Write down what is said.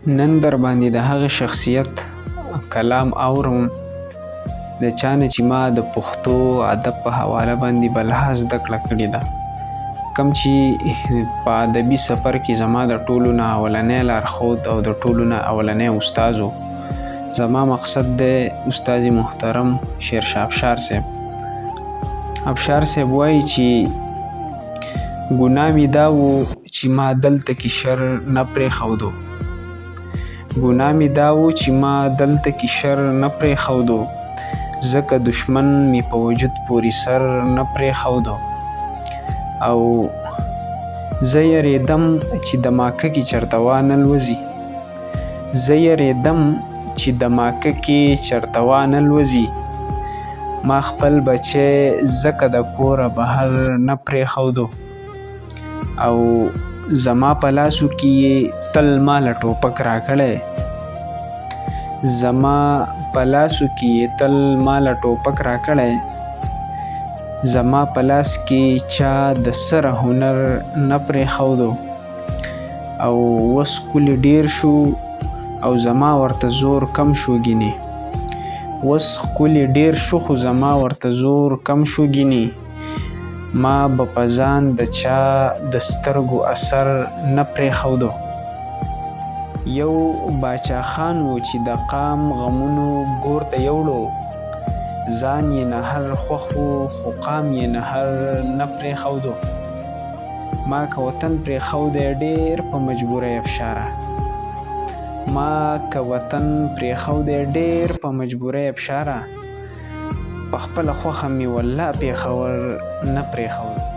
نن در باندې د هغه شخصیت کلام اورم د چا نه چې ما د پښتو ادب په حواله باندې بلها زده کړه کړې ده. کوم چې په ادبي سفر کې زما د ټولو نه اولنی لارښود او د ټولو نه اولنی استاد و. زما مقصد دی استاد محترم شیرشاه افشار صاحب. افشار صاحب وایي چې ګناه مې دا و چې ما دلته کې شر نه پرېښودو. ګناه مې دا و چې ما دلته کې شر نه پرېښودو، ځکه دشمن مې په وجود پورې سر نه پرېښودو. او زه یریدم چې د ماکه کې چرته وانه لوځي، زه یریدم چې د ماکه کې چرته وانه لوځي. ما خپل بچی ځکه د کوره بهر نه پرېښودو، او زما په لاسو کې یې تل ماله ټوپک راکړی، زما په لاسو کې یې تل ماله ټوپک راکړی. زما په لاس کې چا د سره هنر نه پرېښودو، او وس کلی ډیر شو او زما ورته زور کم شو ګینې. وس کلی ډیر شو خو زما ورته زور کم شو ګینې. ما به په ځان د چا د سترګو اثر نه پرېښودو. یو باچا خان و چې د قام غمونو ګور ته یوړو، ځان یې نه هر خوښ و خو قام یې نه هر نه پرېښودو. ما که وطن پرېښودی ډېر په مجبورۍ افشاره، ما که وطن پرېښودی ډېر په مجبورۍ افشاره، په خپله خوښه مې والله پېښور نه پرېښودو.